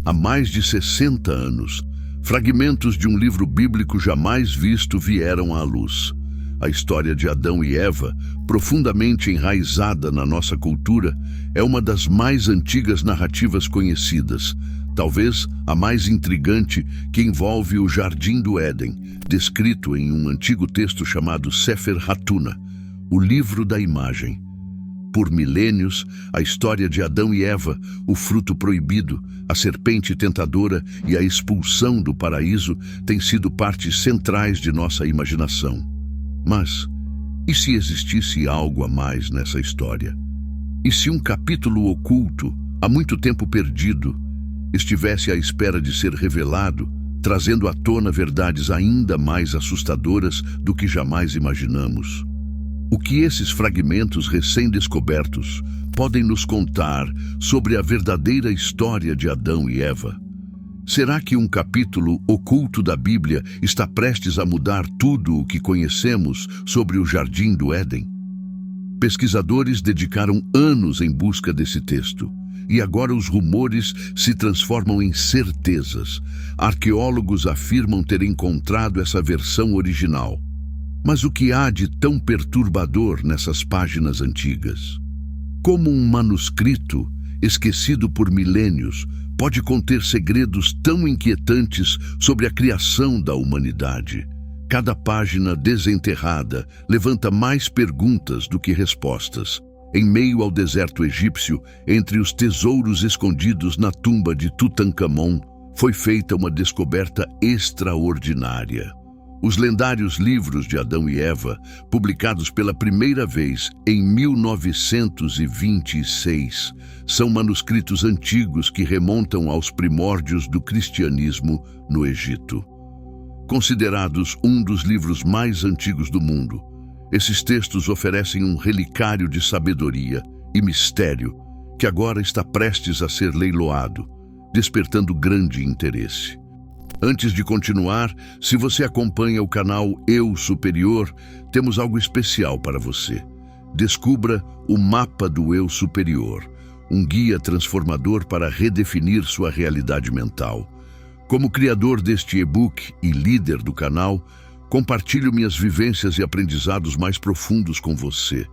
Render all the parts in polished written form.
Há mais de 60 anos, fragmentos de um livro bíblico jamais visto vieram à luz. A história de Adão e Eva, profundamente enraizada na nossa cultura, é uma das mais antigas narrativas conhecidas, talvez a mais intrigante, que envolve o Jardim do Éden, descrito em um antigo texto chamado Sefer Hatuna, o livro da imagem. Por milênios, a história de Adão e Eva, o fruto proibido, a serpente tentadora e a expulsão do paraíso têm sido partes centrais de nossa imaginação. Mas, e se existisse algo a mais nessa história? E se um capítulo oculto, há muito tempo perdido, estivesse à espera de ser revelado, trazendo à tona verdades ainda mais assustadoras do que jamais imaginamos? O que esses fragmentos recém-descobertos podem nos contar sobre a verdadeira história de Adão e Eva? Será que um capítulo oculto da Bíblia está prestes a mudar tudo o que conhecemos sobre o Jardim do Éden? Pesquisadores dedicaram anos em busca desse texto, e agora os rumores se transformam em certezas. Arqueólogos afirmam ter encontrado essa versão original. Mas o que há de tão perturbador nessas páginas antigas? Como um manuscrito, esquecido por milênios, pode conter segredos tão inquietantes sobre a criação da humanidade? Cada página desenterrada levanta mais perguntas do que respostas. Em meio ao deserto egípcio, entre os tesouros escondidos na tumba de Tutankhamon, foi feita uma descoberta extraordinária. Os lendários livros de Adão e Eva, publicados pela primeira vez em 1926, são manuscritos antigos que remontam aos primórdios do cristianismo no Egito. Considerados um dos livros mais antigos do mundo, esses textos oferecem um relicário de sabedoria e mistério que agora está prestes a ser leiloado, despertando grande interesse. Antes de continuar, se você acompanha o canal Eu Superior, temos algo especial para você. Descubra o Mapa do Eu Superior, um guia transformador para redefinir sua realidade mental. Como criador deste e-book e líder do canal, compartilho minhas vivências e aprendizados mais profundos com você.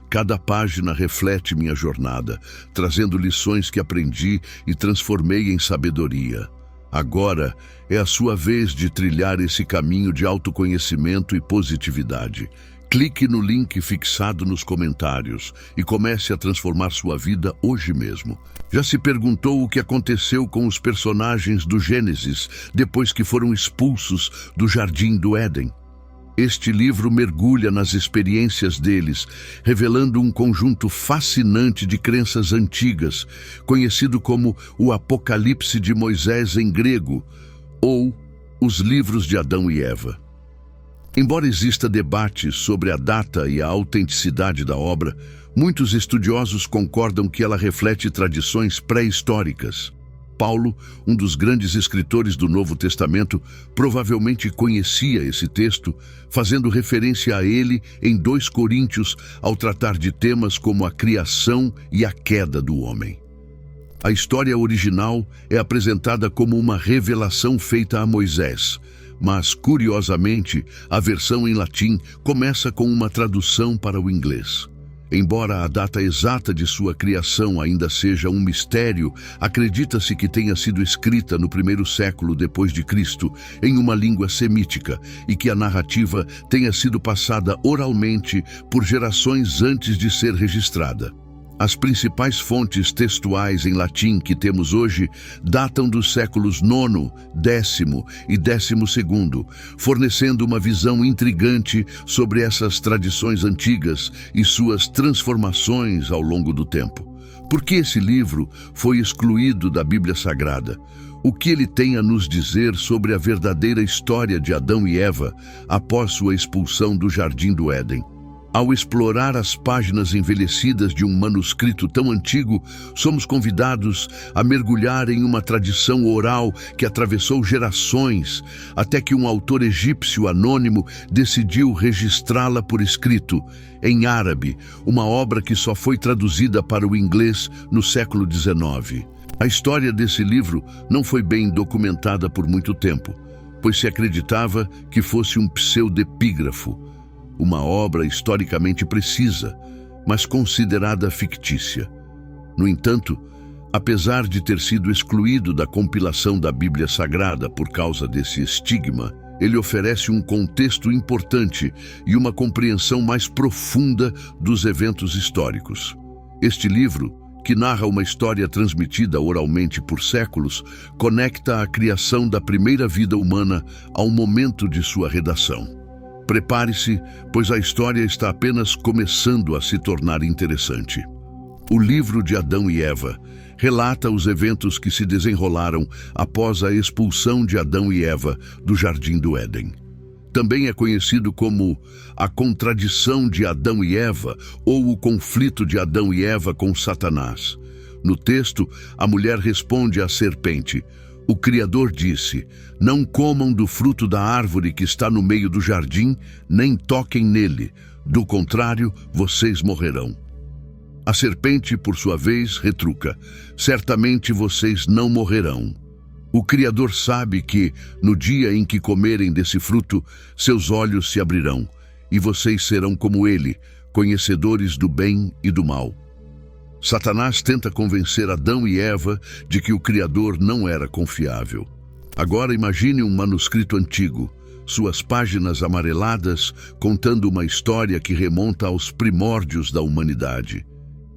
Cada página reflete minha jornada, trazendo lições que aprendi e transformei em sabedoria. Agora é a sua vez de trilhar esse caminho de autoconhecimento e positividade. Clique no link fixado nos comentários e comece a transformar sua vida hoje mesmo. Já se perguntou o que aconteceu com os personagens do Gênesis depois que foram expulsos do Jardim do Éden? Este livro mergulha nas experiências deles, revelando um conjunto fascinante de crenças antigas, conhecido como o Apocalipse de Moisés em grego, ou os livros de Adão e Eva. Embora exista debate sobre a data e a autenticidade da obra, muitos estudiosos concordam que ela reflete tradições pré-históricas. Paulo, um dos grandes escritores do Novo Testamento, provavelmente conhecia esse texto, fazendo referência a ele em 2 Coríntios ao tratar de temas como a criação e a queda do homem. A história original é apresentada como uma revelação feita a Moisés, mas, curiosamente, a versão em latim começa com uma tradução para o inglês. Embora a data exata de sua criação ainda seja um mistério, acredita-se que tenha sido escrita no 1º século depois de Cristo, em uma língua semítica, e que a narrativa tenha sido passada oralmente por gerações antes de ser registrada. As principais fontes textuais em latim que temos hoje datam dos séculos IX, X e XII, fornecendo uma visão intrigante sobre essas tradições antigas e suas transformações ao longo do tempo. Por que esse livro foi excluído da Bíblia Sagrada? O que ele tem a nos dizer sobre a verdadeira história de Adão e Eva após sua expulsão do Jardim do Éden? Ao explorar as páginas envelhecidas de um manuscrito tão antigo, somos convidados a mergulhar em uma tradição oral que atravessou gerações, até que um autor egípcio anônimo decidiu registrá-la por escrito, em árabe, uma obra que só foi traduzida para o inglês no século XIX. A história desse livro não foi bem documentada por muito tempo, pois se acreditava que fosse um pseudepígrafo, uma obra historicamente precisa, mas considerada fictícia. No entanto, apesar de ter sido excluído da compilação da Bíblia Sagrada por causa desse estigma, ele oferece um contexto importante e uma compreensão mais profunda dos eventos históricos. Este livro, que narra uma história transmitida oralmente por séculos, conecta a criação da primeira vida humana ao momento de sua redação. Prepare-se, pois a história está apenas começando a se tornar interessante. O livro de Adão e Eva relata os eventos que se desenrolaram após a expulsão de Adão e Eva do Jardim do Éden. Também é conhecido como a contradição de Adão e Eva ou o conflito de Adão e Eva com Satanás. No texto, a mulher responde à serpente: "O Criador disse, não comam do fruto da árvore que está no meio do jardim, nem toquem nele, do contrário, vocês morrerão." A serpente, por sua vez, retruca: "Certamente vocês não morrerão. O Criador sabe que, no dia em que comerem desse fruto, seus olhos se abrirão, e vocês serão como ele, conhecedores do bem e do mal." Satanás tenta convencer Adão e Eva de que o Criador não era confiável. Agora imagine um manuscrito antigo, suas páginas amareladas, contando uma história que remonta aos primórdios da humanidade.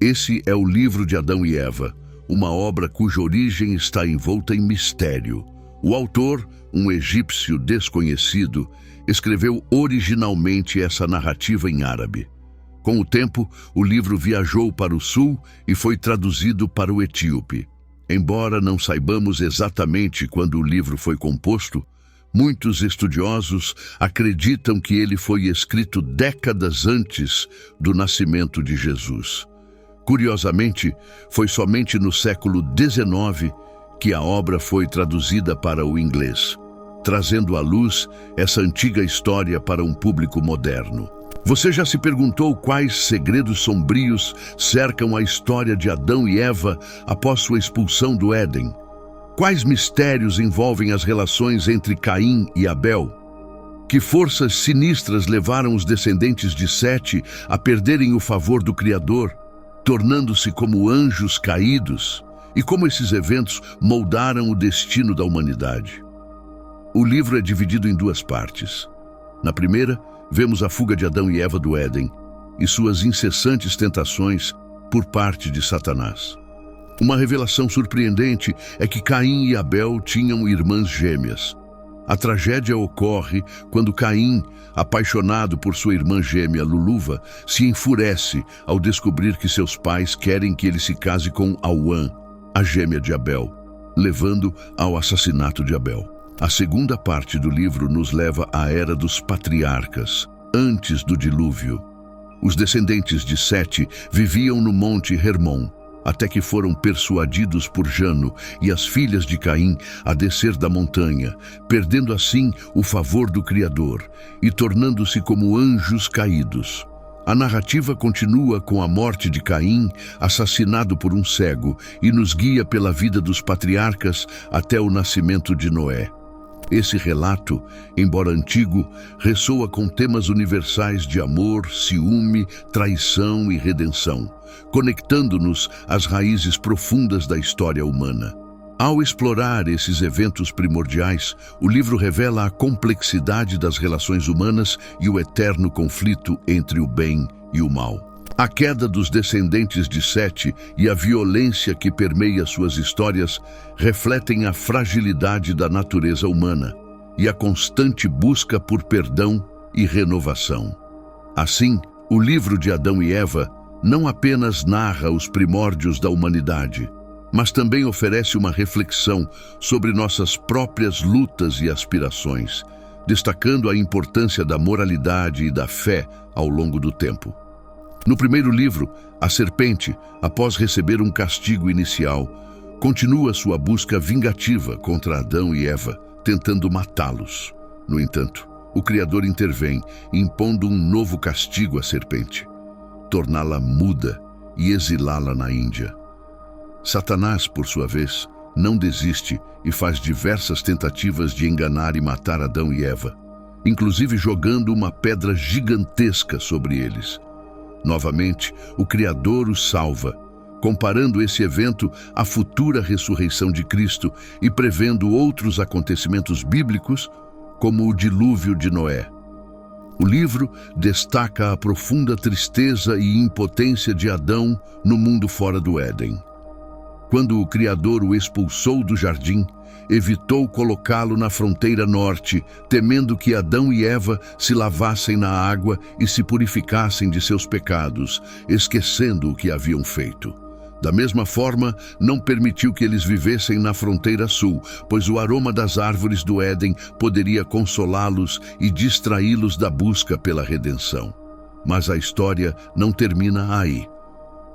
Esse é o livro de Adão e Eva, uma obra cuja origem está envolta em mistério. O autor, um egípcio desconhecido, escreveu originalmente essa narrativa em árabe. Com o tempo, o livro viajou para o sul e foi traduzido para o etíope. Embora não saibamos exatamente quando o livro foi composto, muitos estudiosos acreditam que ele foi escrito décadas antes do nascimento de Jesus. Curiosamente, foi somente no século XIX que a obra foi traduzida para o inglês, trazendo à luz essa antiga história para um público moderno. Você já se perguntou quais segredos sombrios cercam a história de Adão e Eva após sua expulsão do Éden? Quais mistérios envolvem as relações entre Caim e Abel? Que forças sinistras levaram os descendentes de Sete a perderem o favor do Criador, tornando-se como anjos caídos? E como esses eventos moldaram o destino da humanidade? O livro é dividido em duas partes. Na primeira, vemos a fuga de Adão e Eva do Éden e suas incessantes tentações por parte de Satanás. Uma revelação surpreendente é que Caim e Abel tinham irmãs gêmeas. A tragédia ocorre quando Caim, apaixonado por sua irmã gêmea Luluva, se enfurece ao descobrir que seus pais querem que ele se case com Auã, a gêmea de Abel, levando ao assassinato de Abel. A segunda parte do livro nos leva à era dos patriarcas, antes do dilúvio. Os descendentes de Sete viviam no Monte Hermon, até que foram persuadidos por Jano e as filhas de Caim a descer da montanha, perdendo assim o favor do Criador e tornando-se como anjos caídos. A narrativa continua com a morte de Caim, assassinado por um cego, e nos guia pela vida dos patriarcas até o nascimento de Noé. Esse relato, embora antigo, ressoa com temas universais de amor, ciúme, traição e redenção, conectando-nos às raízes profundas da história humana. Ao explorar esses eventos primordiais, o livro revela a complexidade das relações humanas e o eterno conflito entre o bem e o mal. A queda dos descendentes de Sete e a violência que permeia suas histórias refletem a fragilidade da natureza humana e a constante busca por perdão e renovação. Assim, o livro de Adão e Eva não apenas narra os primórdios da humanidade, mas também oferece uma reflexão sobre nossas próprias lutas e aspirações, destacando a importância da moralidade e da fé ao longo do tempo. No primeiro livro, a serpente, após receber um castigo inicial, continua sua busca vingativa contra Adão e Eva, tentando matá-los. No entanto, o Criador intervém, impondo um novo castigo à serpente: torná-la muda e exilá-la na Índia. Satanás, por sua vez, não desiste e faz diversas tentativas de enganar e matar Adão e Eva, inclusive jogando uma pedra gigantesca sobre eles. Novamente, o Criador os salva, comparando esse evento à futura ressurreição de Cristo e prevendo outros acontecimentos bíblicos, como o dilúvio de Noé. O livro destaca a profunda tristeza e impotência de Adão no mundo fora do Éden. Quando o Criador o expulsou do jardim, evitou colocá-lo na fronteira norte, temendo que Adão e Eva se lavassem na água e se purificassem de seus pecados, esquecendo o que haviam feito. Da mesma forma, não permitiu que eles vivessem na fronteira sul, pois o aroma das árvores do Éden poderia consolá-los e distraí-los da busca pela redenção. Mas a história não termina aí.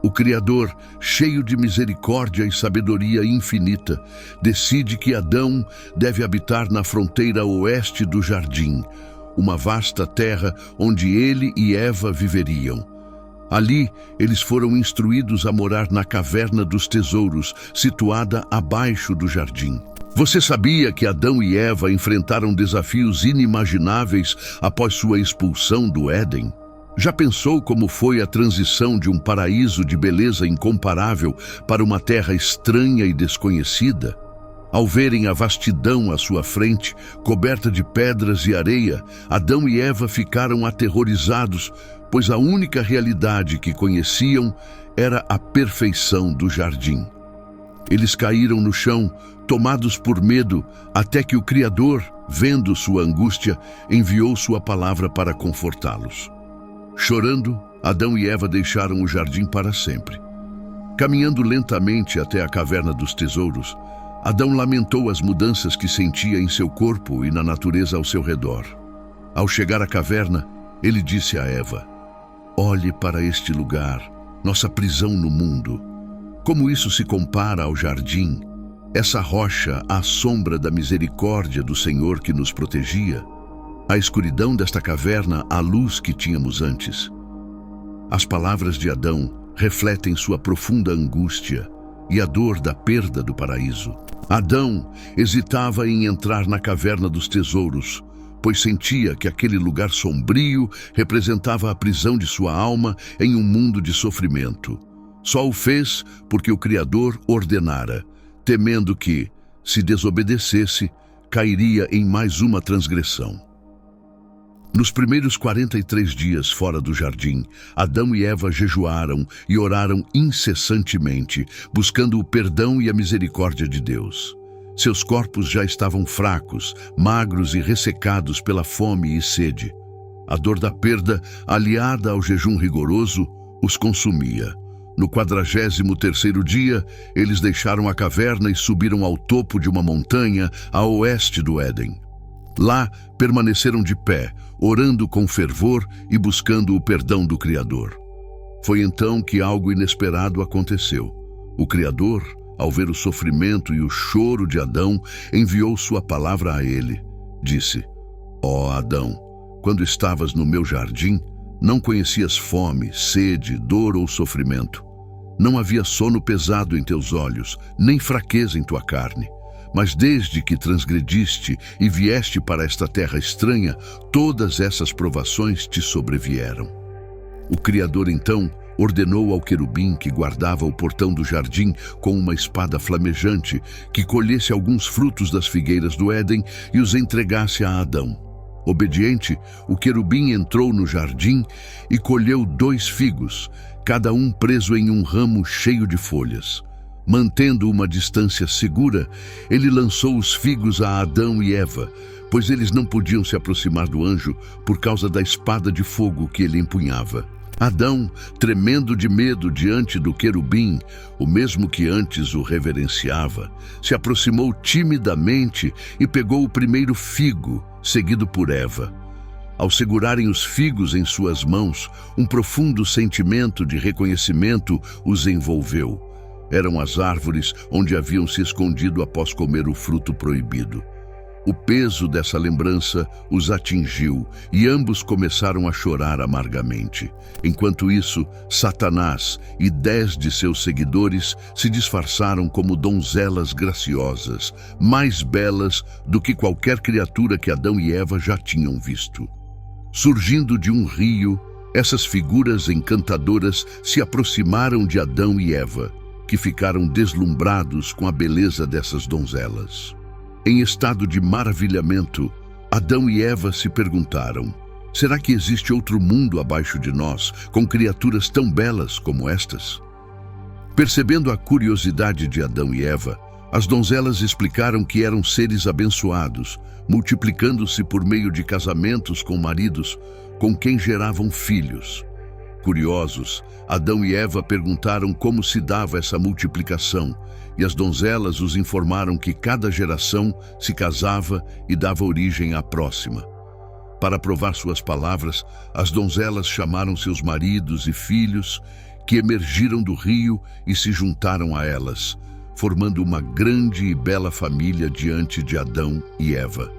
O Criador, cheio de misericórdia e sabedoria infinita, decide que Adão deve habitar na fronteira oeste do jardim, uma vasta terra onde ele e Eva viveriam. Ali, eles foram instruídos a morar na caverna dos tesouros, situada abaixo do jardim. Você sabia que Adão e Eva enfrentaram desafios inimagináveis após sua expulsão do Éden? Já pensou como foi a transição de um paraíso de beleza incomparável para uma terra estranha e desconhecida? Ao verem a vastidão à sua frente, coberta de pedras e areia, Adão e Eva ficaram aterrorizados, pois a única realidade que conheciam era a perfeição do jardim. Eles caíram no chão, tomados por medo, até que o Criador, vendo sua angústia, enviou sua palavra para confortá-los. Chorando, Adão e Eva deixaram o jardim para sempre. Caminhando lentamente até a caverna dos tesouros, Adão lamentou as mudanças que sentia em seu corpo e na natureza ao seu redor. Ao chegar à caverna, ele disse a Eva: "Olhe para este lugar, nossa prisão no mundo. Como isso se compara ao jardim, essa rocha à sombra da misericórdia do Senhor que nos protegia? A escuridão desta caverna, a luz que tínhamos antes." As palavras de Adão refletem sua profunda angústia e a dor da perda do paraíso. Adão hesitava em entrar na caverna dos tesouros, pois sentia que aquele lugar sombrio representava a prisão de sua alma em um mundo de sofrimento. Só o fez porque o Criador ordenara, temendo que, se desobedecesse, cairia em mais uma transgressão. Nos primeiros 43 dias fora do jardim, Adão e Eva jejuaram e oraram incessantemente, buscando o perdão e a misericórdia de Deus. Seus corpos já estavam fracos, magros e ressecados pela fome e sede. A dor da perda, aliada ao jejum rigoroso, os consumia. No 43º dia, eles deixaram a caverna e subiram ao topo de uma montanha a oeste do Éden. Lá, permaneceram de pé, orando com fervor e buscando o perdão do Criador. Foi então que algo inesperado aconteceu. O Criador, ao ver o sofrimento e o choro de Adão, enviou sua palavra a ele. Disse: "Ó Adão, quando estavas no meu jardim, não conhecias fome, sede, dor ou sofrimento. Não havia sono pesado em teus olhos, nem fraqueza em tua carne. Mas desde que transgrediste e vieste para esta terra estranha, todas essas provações te sobrevieram." O Criador, então, ordenou ao querubim que guardava o portão do jardim com uma espada flamejante que colhesse alguns frutos das figueiras do Éden e os entregasse a Adão. Obediente, o querubim entrou no jardim e colheu 2 figos, cada um preso em um ramo cheio de folhas. Mantendo uma distância segura, ele lançou os figos a Adão e Eva, pois eles não podiam se aproximar do anjo por causa da espada de fogo que ele empunhava. Adão, tremendo de medo diante do querubim, o mesmo que antes o reverenciava, se aproximou timidamente e pegou o primeiro figo, seguido por Eva. Ao segurarem os figos em suas mãos, um profundo sentimento de reconhecimento os envolveu. Eram as árvores onde haviam se escondido após comer o fruto proibido. O peso dessa lembrança os atingiu e ambos começaram a chorar amargamente. Enquanto isso, Satanás e 10 de seus seguidores se disfarçaram como donzelas graciosas, mais belas do que qualquer criatura que Adão e Eva já tinham visto. Surgindo de um rio, essas figuras encantadoras se aproximaram de Adão e Eva, que ficaram deslumbrados com a beleza dessas donzelas. Em estado de maravilhamento, Adão e Eva se perguntaram: será que existe outro mundo abaixo de nós, com criaturas tão belas como estas? Percebendo a curiosidade de Adão e Eva, as donzelas explicaram que eram seres abençoados, multiplicando-se por meio de casamentos com maridos com quem geravam filhos. Curiosos, Adão e Eva perguntaram como se dava essa multiplicação, e as donzelas os informaram que cada geração se casava e dava origem à próxima. Para provar suas palavras, as donzelas chamaram seus maridos e filhos, que emergiram do rio e se juntaram a elas, formando uma grande e bela família diante de Adão e Eva.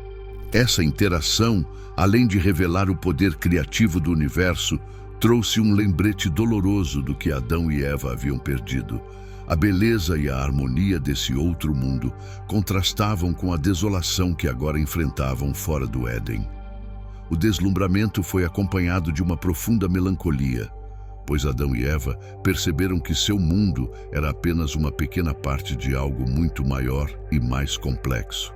Essa interação, além de revelar o poder criativo do universo, trouxe um lembrete doloroso do que Adão e Eva haviam perdido. A beleza e a harmonia desse outro mundo contrastavam com a desolação que agora enfrentavam fora do Éden. O deslumbramento foi acompanhado de uma profunda melancolia, pois Adão e Eva perceberam que seu mundo era apenas uma pequena parte de algo muito maior e mais complexo.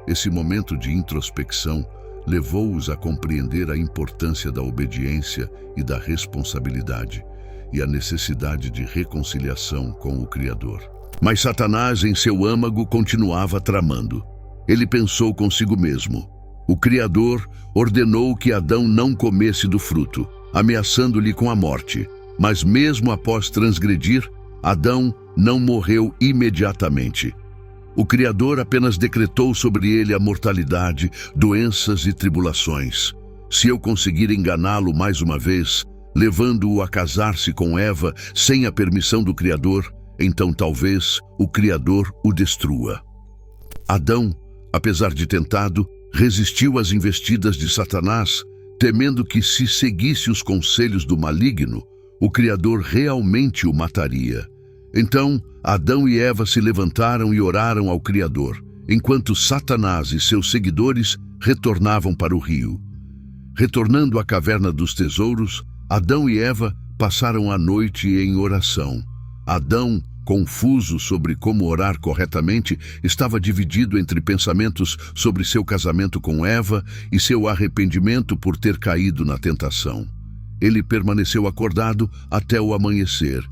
Esse momento de introspecção levou-os a compreender a importância da obediência e da responsabilidade, e a necessidade de reconciliação com o Criador. Mas Satanás, em seu âmago, continuava tramando. Ele pensou consigo mesmo: o Criador ordenou que Adão não comesse do fruto, ameaçando-lhe com a morte. Mas mesmo após transgredir, Adão não morreu imediatamente. O Criador apenas decretou sobre ele a mortalidade, doenças e tribulações. Se eu conseguir enganá-lo mais uma vez, levando-o a casar-se com Eva sem a permissão do Criador, então talvez o Criador o destrua. Adão, apesar de tentado, resistiu às investidas de Satanás, temendo que, se seguisse os conselhos do maligno, o Criador realmente o mataria. Então, Adão e Eva se levantaram e oraram ao Criador, enquanto Satanás e seus seguidores retornavam para o rio. Retornando à caverna dos tesouros, Adão e Eva passaram a noite em oração. Adão, confuso sobre como orar corretamente, estava dividido entre pensamentos sobre seu casamento com Eva e seu arrependimento por ter caído na tentação. Ele permaneceu acordado até o amanhecer,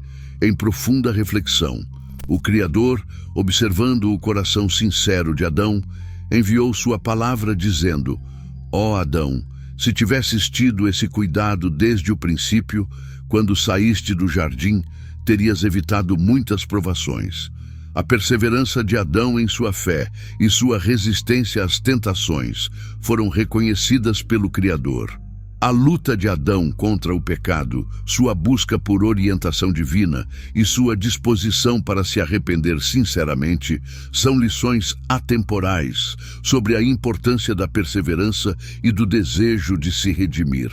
em profunda reflexão. O Criador, observando o coração sincero de Adão, enviou sua palavra dizendo: ó Adão, se tivesses tido esse cuidado desde o princípio, quando saíste do jardim, terias evitado muitas provações. A perseverança de Adão em sua fé e sua resistência às tentações foram reconhecidas pelo Criador. A luta de Adão contra o pecado, sua busca por orientação divina e sua disposição para se arrepender sinceramente são lições atemporais sobre a importância da perseverança e do desejo de se redimir.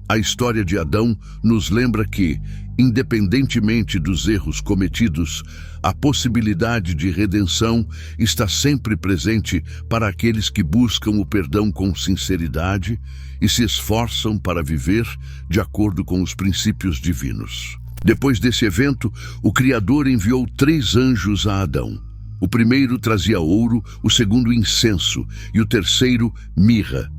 A história de Adão nos lembra que, independentemente dos erros cometidos, a possibilidade de redenção está sempre presente para aqueles que buscam o perdão com sinceridade e se esforçam para viver de acordo com os princípios divinos. Depois desse evento, o Criador enviou 3 anjos a Adão. O primeiro trazia ouro, o segundo incenso e o terceiro mirra.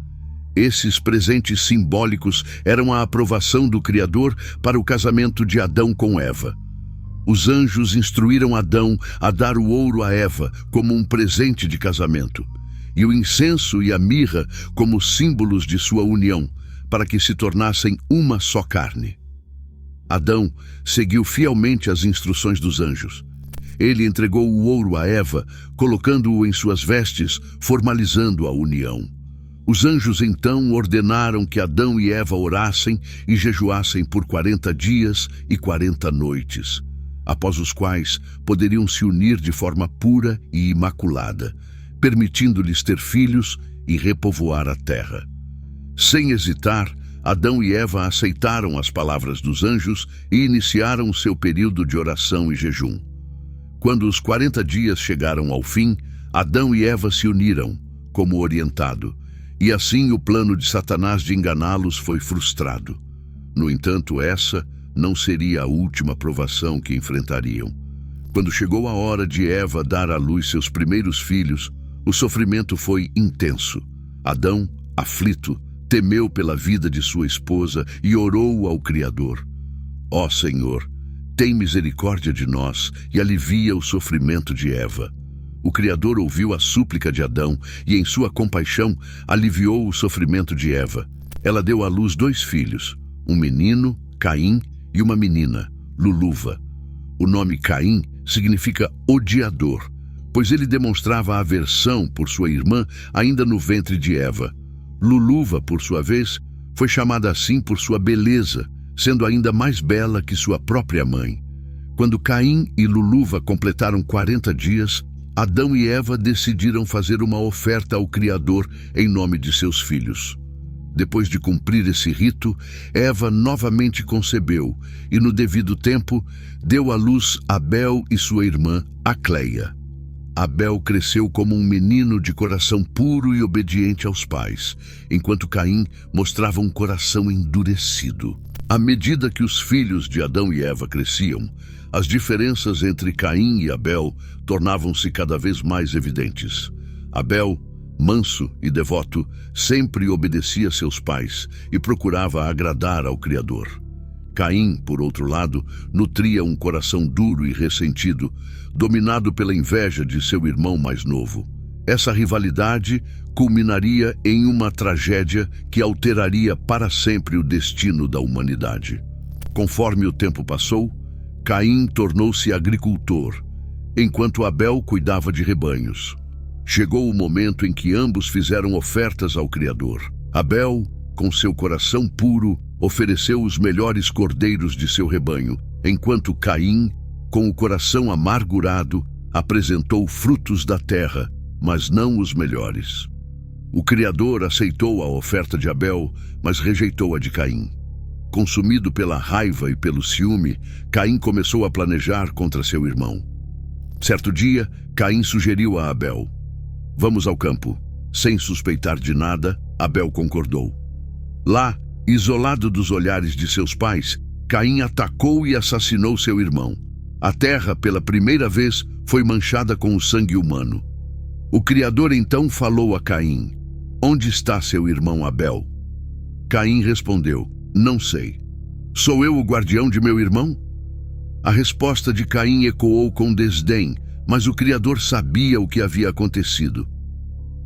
Esses presentes simbólicos eram a aprovação do Criador para o casamento de Adão com Eva. Os anjos instruíram Adão a dar o ouro a Eva como um presente de casamento, e o incenso e a mirra como símbolos de sua união, para que se tornassem uma só carne. Adão seguiu fielmente as instruções dos anjos. Ele entregou o ouro a Eva, colocando-o em suas vestes, formalizando a união. Os anjos então ordenaram que Adão e Eva orassem e jejuassem por 40 dias e 40 noites, após os quais poderiam se unir de forma pura e imaculada, permitindo-lhes ter filhos e repovoar a terra. Sem hesitar, Adão e Eva aceitaram as palavras dos anjos e iniciaram seu período de oração e jejum. Quando os 40 dias chegaram ao fim, Adão e Eva se uniram, como orientado, e assim o plano de Satanás de enganá-los foi frustrado. No entanto, essa não seria a última provação que enfrentariam. Quando chegou a hora de Eva dar à luz seus primeiros filhos, o sofrimento foi intenso. Adão, aflito, temeu pela vida de sua esposa e orou ao Criador: Ó Senhor, tem misericórdia de nós e alivia o sofrimento de Eva. O Criador ouviu a súplica de Adão e, em sua compaixão, aliviou o sofrimento de Eva. Ela deu à luz 2 filhos, um menino, Caim, e uma menina, Luluva. O nome Caim significa odiador, pois ele demonstrava aversão por sua irmã ainda no ventre de Eva. Luluva, por sua vez, foi chamada assim por sua beleza, sendo ainda mais bela que sua própria mãe. Quando Caim e Luluva completaram 40 dias, Adão e Eva decidiram fazer uma oferta ao Criador em nome de seus filhos. Depois de cumprir esse rito, Eva novamente concebeu e, no devido tempo, deu à luz Abel e sua irmã, Acleia. Abel cresceu como um menino de coração puro e obediente aos pais, enquanto Caim mostrava um coração endurecido. À medida que os filhos de Adão e Eva cresciam, as diferenças entre Caim e Abel tornavam-se cada vez mais evidentes. Abel, manso e devoto, sempre obedecia seus pais e procurava agradar ao Criador. Caim, por outro lado, nutria um coração duro e ressentido, dominado pela inveja de seu irmão mais novo. Essa rivalidade culminaria em uma tragédia que alteraria para sempre o destino da humanidade. Conforme o tempo passou, Caim tornou-se agricultor, enquanto Abel cuidava de rebanhos. Chegou o momento em que ambos fizeram ofertas ao Criador. Abel, com seu coração puro, ofereceu os melhores cordeiros de seu rebanho, enquanto Caim, com o coração amargurado, apresentou frutos da terra, mas não os melhores. O Criador aceitou a oferta de Abel, mas rejeitou a de Caim. Consumido pela raiva e pelo ciúme, Caim começou a planejar contra seu irmão. Certo dia, Caim sugeriu a Abel: Vamos ao campo. Sem suspeitar de nada, Abel concordou. Lá, isolado dos olhares de seus pais, Caim atacou e assassinou seu irmão. A terra, pela primeira vez, foi manchada com o sangue humano. O Criador então falou a Caim: Onde está seu irmão Abel? Caim respondeu: Não sei. Sou eu o guardião de meu irmão? A resposta de Caim ecoou com desdém, mas o Criador sabia o que havia acontecido.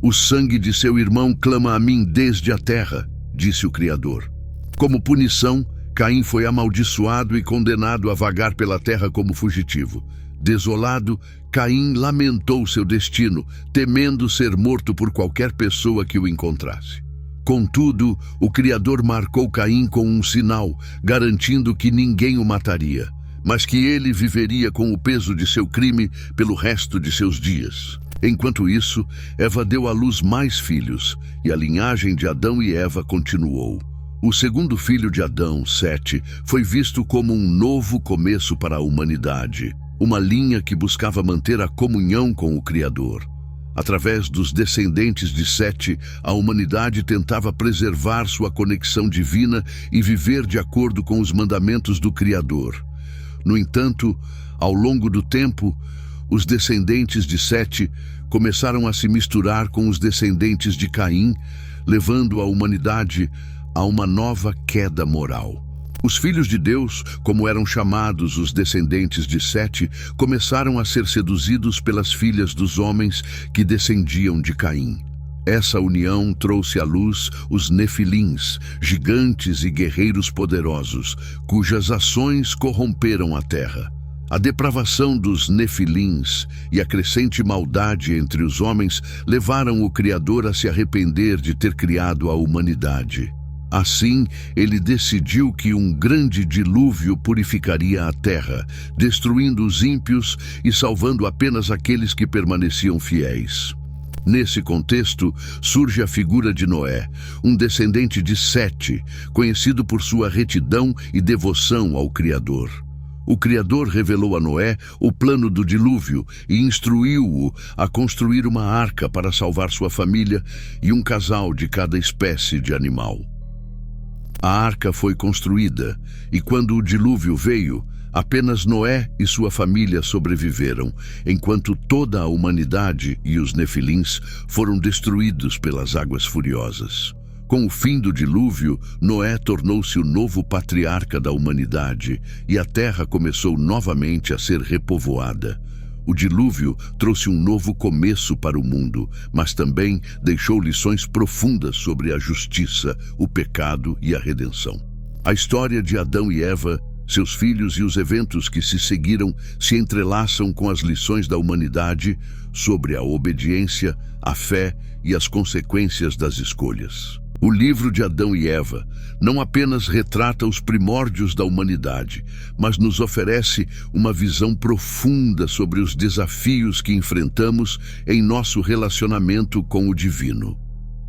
O sangue de seu irmão clama a mim desde a terra, disse o Criador. Como punição, Caim foi amaldiçoado e condenado a vagar pela terra como fugitivo. Desolado, Caim lamentou seu destino, temendo ser morto por qualquer pessoa que o encontrasse. Contudo, o Criador marcou Caim com um sinal, garantindo que ninguém o mataria, mas que ele viveria com o peso de seu crime pelo resto de seus dias. Enquanto isso, Eva deu à luz mais filhos, e a linhagem de Adão e Eva continuou. O segundo filho de Adão, Sete, foi visto como um novo começo para a humanidade, uma linha que buscava manter a comunhão com o Criador. Através dos descendentes de Sete, a humanidade tentava preservar sua conexão divina e viver de acordo com os mandamentos do Criador. No entanto, ao longo do tempo, os descendentes de Sete começaram a se misturar com os descendentes de Caim, levando a humanidade a uma nova queda moral. Os filhos de Deus, como eram chamados os descendentes de Sete, começaram a ser seduzidos pelas filhas dos homens que descendiam de Caim. Essa união trouxe à luz os Nefilins, gigantes e guerreiros poderosos, cujas ações corromperam a terra. A depravação dos Nefilins e a crescente maldade entre os homens levaram o Criador a se arrepender de ter criado a humanidade. Assim, ele decidiu que um grande dilúvio purificaria a terra, destruindo os ímpios e salvando apenas aqueles que permaneciam fiéis. Nesse contexto, surge a figura de Noé, um descendente de Sete, conhecido por sua retidão e devoção ao Criador. O Criador revelou a Noé o plano do dilúvio e instruiu-o a construir uma arca para salvar sua família e um casal de cada espécie de animal. A arca foi construída, e quando o dilúvio veio, apenas Noé e sua família sobreviveram, enquanto toda a humanidade e os nefilins foram destruídos pelas águas furiosas. Com o fim do dilúvio, Noé tornou-se o novo patriarca da humanidade e a terra começou novamente a ser repovoada. O dilúvio trouxe um novo começo para o mundo, mas também deixou lições profundas sobre a justiça, o pecado e a redenção. A história de Adão e Eva, seus filhos e os eventos que se seguiram se entrelaçam com as lições da humanidade sobre a obediência, a fé e as consequências das escolhas. O livro de Adão e Eva não apenas retrata os primórdios da humanidade, mas nos oferece uma visão profunda sobre os desafios que enfrentamos em nosso relacionamento com o divino.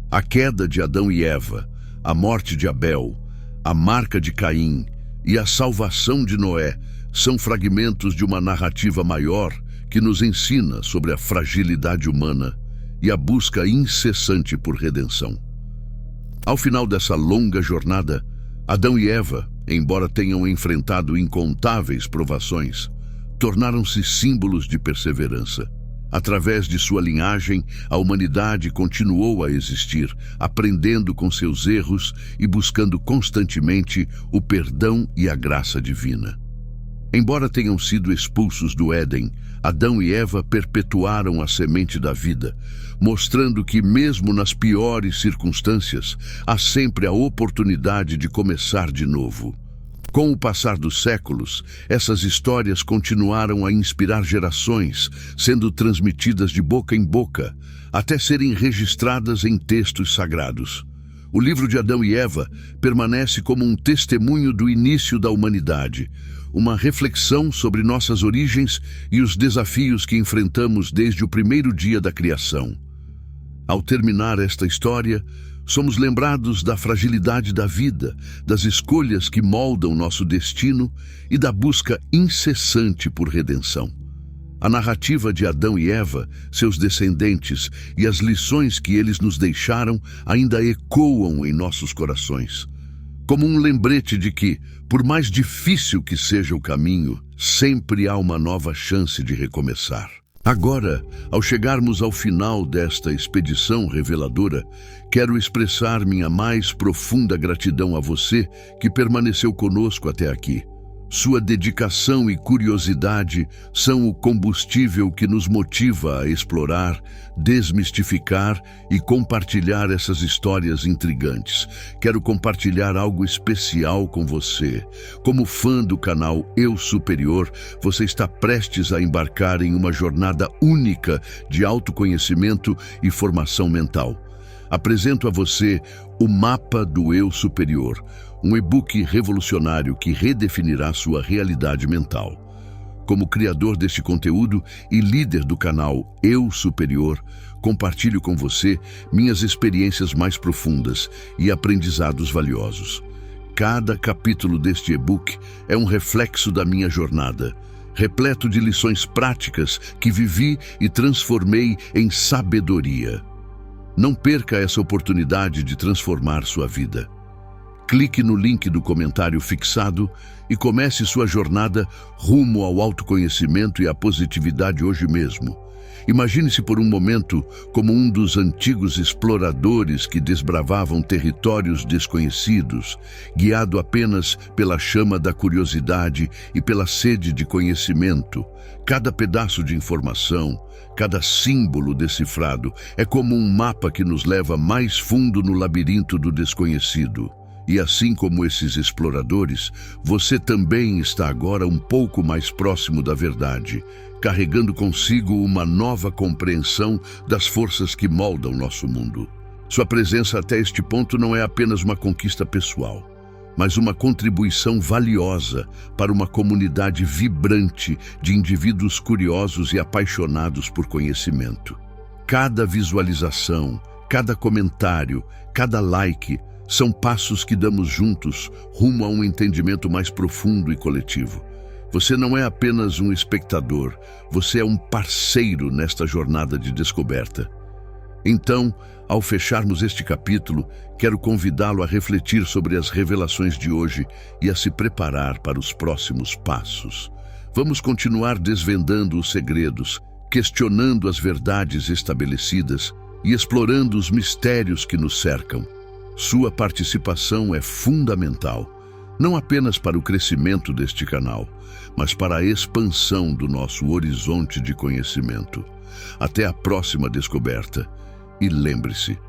A queda de Adão e Eva, a morte de Abel, a marca de Caim e a salvação de Noé são fragmentos de uma narrativa maior que nos ensina sobre a fragilidade humana e a busca incessante por redenção. Ao final dessa longa jornada, Adão e Eva, embora tenham enfrentado incontáveis provações, tornaram-se símbolos de perseverança. Através de sua linhagem, a humanidade continuou a existir, aprendendo com seus erros e buscando constantemente o perdão e a graça divina. Embora tenham sido expulsos do Éden, Adão e Eva perpetuaram a semente da vida, mostrando que mesmo nas piores circunstâncias, há sempre a oportunidade de começar de novo. Com o passar dos séculos, essas histórias continuaram a inspirar gerações, sendo transmitidas de boca em boca, até serem registradas em textos sagrados. O livro de Adão e Eva permanece como um testemunho do início da humanidade, uma reflexão sobre nossas origens e os desafios que enfrentamos desde o primeiro dia da criação. Ao terminar esta história, somos lembrados da fragilidade da vida, das escolhas que moldam nosso destino e da busca incessante por redenção. A narrativa de Adão e Eva, seus descendentes e as lições que eles nos deixaram ainda ecoam em nossos corações, como um lembrete de que, por mais difícil que seja o caminho, sempre há uma nova chance de recomeçar. Agora, ao chegarmos ao final desta expedição reveladora, quero expressar minha mais profunda gratidão a você que permaneceu conosco até aqui. Sua dedicação e curiosidade são o combustível que nos motiva a explorar, desmistificar e compartilhar essas histórias intrigantes. Quero compartilhar algo especial com você. Como fã do canal Eu Superior, você está prestes a embarcar em uma jornada única de autoconhecimento e formação mental. Apresento a você o Mapa do Eu Superior, um e-book revolucionário que redefinirá sua realidade mental. Como criador deste conteúdo e líder do canal Eu Superior, compartilho com você minhas experiências mais profundas e aprendizados valiosos. Cada capítulo deste e-book é um reflexo da minha jornada, repleto de lições práticas que vivi e transformei em sabedoria. Não perca essa oportunidade de transformar sua vida. Clique no link do comentário fixado e comece sua jornada rumo ao autoconhecimento e à positividade hoje mesmo. Imagine-se por um momento como um dos antigos exploradores que desbravavam territórios desconhecidos, guiado apenas pela chama da curiosidade e pela sede de conhecimento. Cada pedaço de informação, cada símbolo decifrado é como um mapa que nos leva mais fundo no labirinto do desconhecido. E assim como esses exploradores, você também está agora um pouco mais próximo da verdade, carregando consigo uma nova compreensão das forças que moldam nosso mundo. Sua presença até este ponto não é apenas uma conquista pessoal, mas uma contribuição valiosa para uma comunidade vibrante de indivíduos curiosos e apaixonados por conhecimento. Cada visualização, cada comentário, cada like são passos que damos juntos rumo a um entendimento mais profundo e coletivo. Você não é apenas um espectador, você é um parceiro nesta jornada de descoberta. Então, ao fecharmos este capítulo, quero convidá-lo a refletir sobre as revelações de hoje e a se preparar para os próximos passos. Vamos continuar desvendando os segredos, questionando as verdades estabelecidas e explorando os mistérios que nos cercam. Sua participação é fundamental, não apenas para o crescimento deste canal, mas para a expansão do nosso horizonte de conhecimento. Até a próxima descoberta. E lembre-se,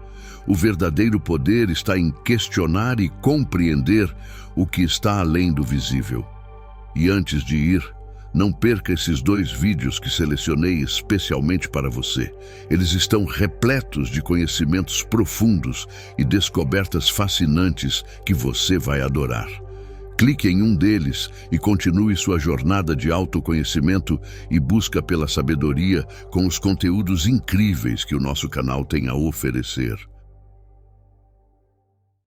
o verdadeiro poder está em questionar e compreender o que está além do visível. E antes de ir, não perca esses 2 vídeos que selecionei especialmente para você. Eles estão repletos de conhecimentos profundos e descobertas fascinantes que você vai adorar. Clique em um deles e continue sua jornada de autoconhecimento e busca pela sabedoria com os conteúdos incríveis que o nosso canal tem a oferecer.